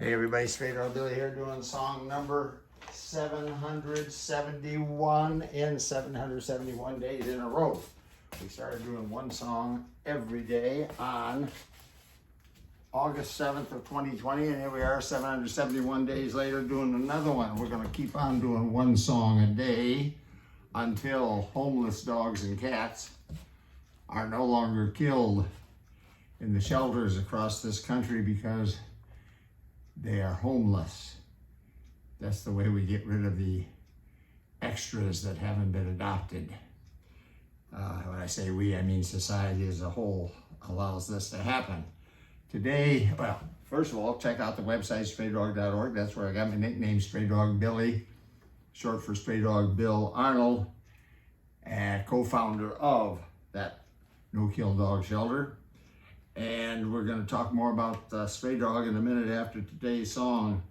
Hey everybody, Straydog Billy here doing song number 771 in 771 days in a row. We started doing one song every day on August 7th of 2020, and here we are 771 days later doing another one. We're going to keep on doing one song a day until homeless dogs and cats are no longer killed in the shelters across this country because they are homeless. That's the way we get rid of the extras that haven't been adopted. When I say we, I mean society as a whole allows this to happen. Today, well, first of all, check out the website, straydog.org. That's where I got my nickname, Straydog Billy, short for Straydog Bill Arnold, and co-founder of that no-kill dog shelter. And we're going to talk more about Straydog in a minute after today's song,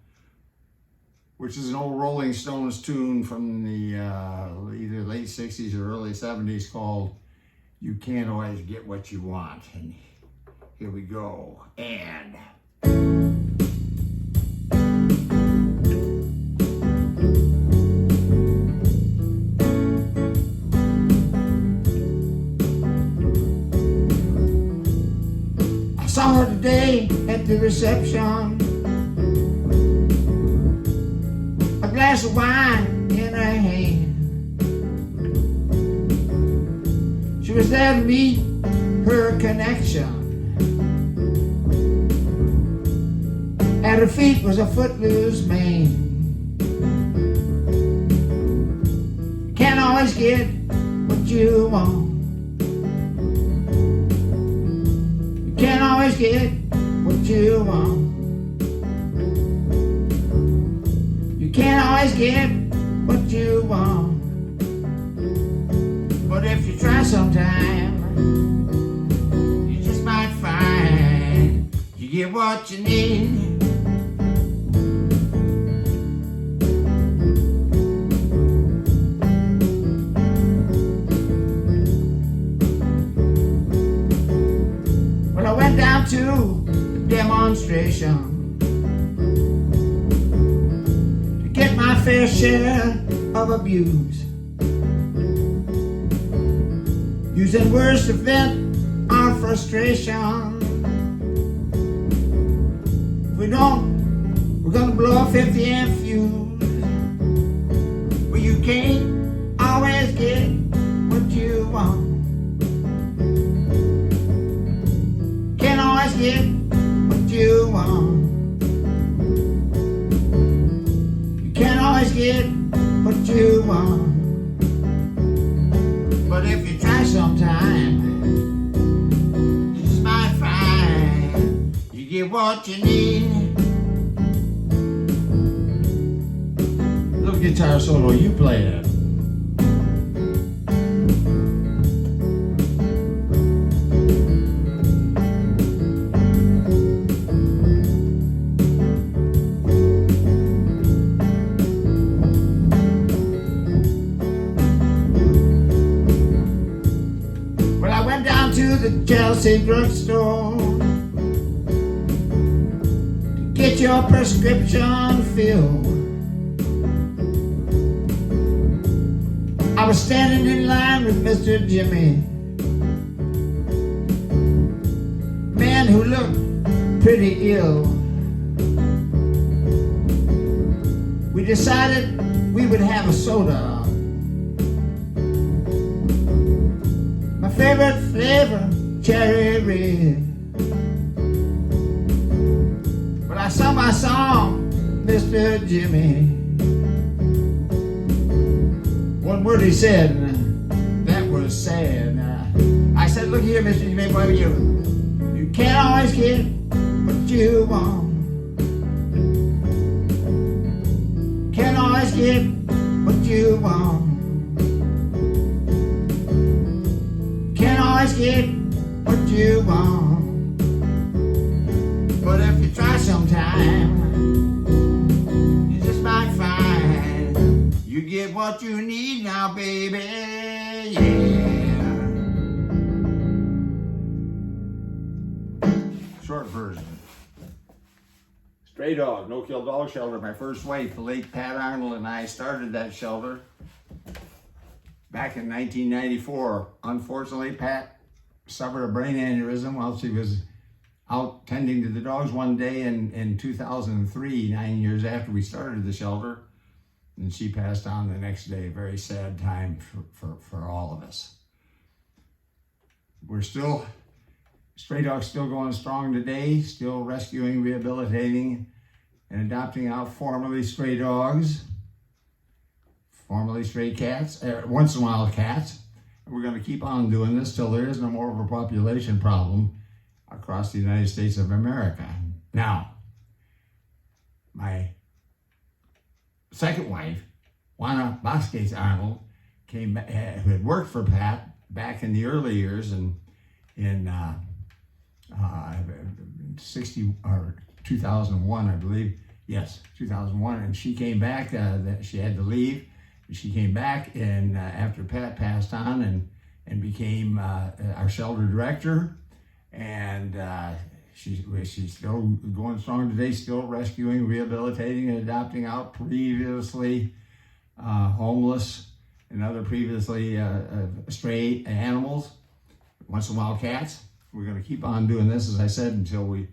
which is an old Rolling Stones tune from the either late 60s or early 70s called You Can't Always Get What You Want. And here we go. And saw her today at the reception, a glass of wine in her hand. She was there to meet her connection. At her feet was a footloose man. You can't always get what you want. Can't always get what you want. You can't always get what you want. But if you try sometime, you just might find you get what you need. Down to the demonstration to get my fair share of abuse, using words to vent our frustration. If we don't, we're gonna blow a 50 amp fuse. Well, you can't always get what you want. Always get what you want. You can't always get what you want. But if you try sometime, you just might find you get what you need. Little guitar solo, you play it. To the Chelsea drugstore to get your prescription filled. I was standing in line with Mr. Jimmy, man who looked pretty ill. We decided we would have a soda. My favorite flavor, cherry red. When I saw my song, Mr. Jimmy, one word he said, that was sad. I said, look here, Mr. Jimmy, boy, you can't always get what you want. Can't always get what you want. Can't always get what you want. But if you try sometime, you just might find you get what you need now, baby. Yeah. Short version. Straight Straydog, no-kill dog shelter. My first wife, the late Pat Arnold, and I started that shelter back in 1994. Unfortunately, Pat suffered a brain aneurysm while she was out tending to the dogs one day in 2003, 9 years after we started the shelter. And she passed on the next day. Very sad time for all of us. We're still, Straydog's still going strong today, still rescuing, rehabilitating, and adopting out formerly stray dogs, formerly stray cats, once in a while cats. And we're going to keep on doing this till there is no more overpopulation problem across the United States of America. Now, my second wife, Juana Vasquez Arnold, who had worked for Pat back in the early years in 2001, I believe. Yes, 2001. And she came back, she had to leave. She came back and after Pat passed on and became our shelter director. And she's still going strong today, still rescuing, rehabilitating, and adopting out previously homeless and other previously stray animals, once in a while cats. We're going to keep on doing this, as I said, until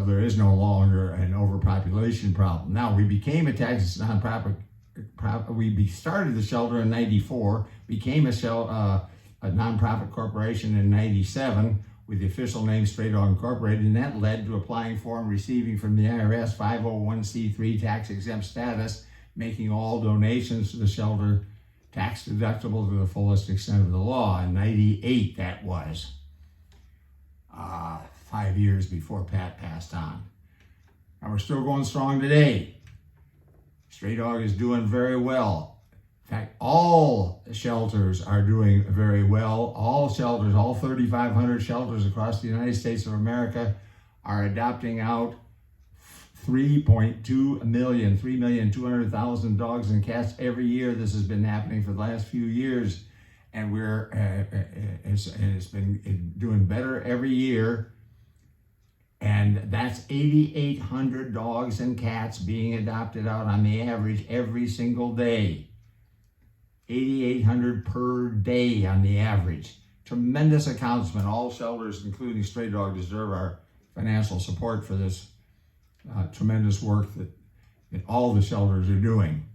there is no longer an overpopulation problem. Now, we became a Texas nonprofit. We started the shelter in '94, became a nonprofit corporation in '97 with the official name Straydog Incorporated, and that led to applying for and receiving from the IRS 501c3 tax-exempt status, making all donations to the shelter tax deductible to the fullest extent of the law. In '98, that was 5 years before Pat passed on. And we're still going strong today. Straydog is doing very well. In fact, all shelters are doing very well. All shelters, all 3,500 shelters across the United States of America are adopting out 3.2 million, 3,200,000 dogs and cats every year. This has been happening for the last few years, and it's been doing better every year. And that's 8,800 dogs and cats being adopted out on the average every single day. 8,800 per day on the average. Tremendous accomplishment. All shelters, including Straydog, deserve our financial support for this tremendous work that all the shelters are doing.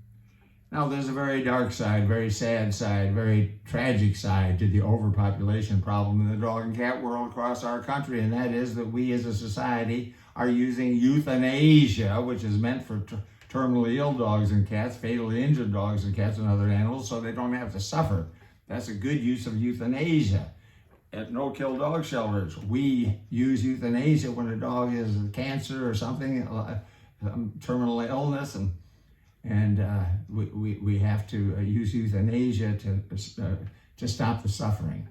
Now, there's a very dark side, very sad side, very tragic side to the overpopulation problem in the dog and cat world across our country, and that is that we as a society are using euthanasia, which is meant for terminally ill dogs and cats, fatally injured dogs and cats and other animals, so they don't have to suffer. That's a good use of euthanasia. At no-kill dog shelters, we use euthanasia when a dog has cancer or something, terminal illness, and we have to use euthanasia to stop the suffering.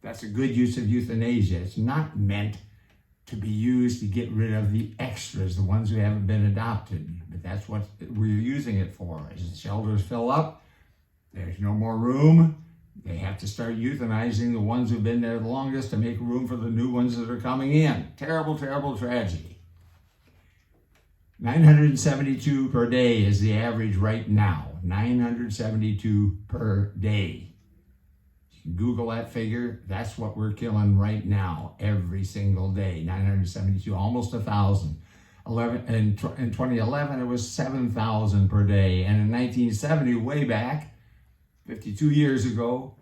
That's a good use of euthanasia. It's not meant to be used to get rid of the extras, the ones who haven't been adopted. But that's what we're using it for. As the shelters fill up, there's no more room. They have to start euthanizing the ones who've been there the longest to make room for the new ones that are coming in. Terrible, terrible tragedy. 972 per day is the average right now. 972 per day. You can Google that figure. That's what we're killing right now, every single day. 972, almost 1,000. In 2011, it was 7,000 per day. And in 1970, way back, 52 years ago,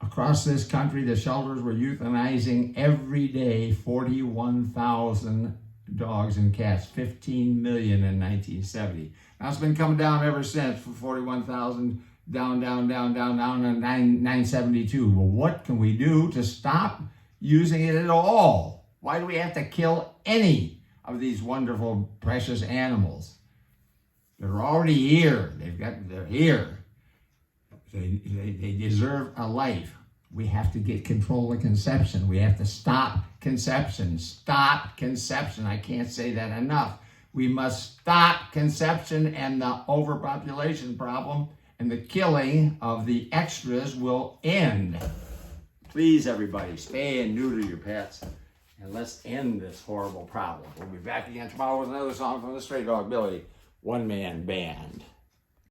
across this country, the shelters were euthanizing every day 41,000 dogs and cats, 15 million in 1970. Now it's been coming down ever since, from 41,000 down to 972. Well, what can we do to stop using it at all? Why do we have to kill any of these wonderful, precious animals? They're already here. They're here. They deserve a life. We have to get control of conception. We have to stop conception. Stop conception. I can't say that enough. We must stop conception, and the overpopulation problem and the killing of the extras will end. Please, everybody, spay and neuter your pets. And let's end this horrible problem. We'll be back again tomorrow with another song from the Straydog Billy One Man Band.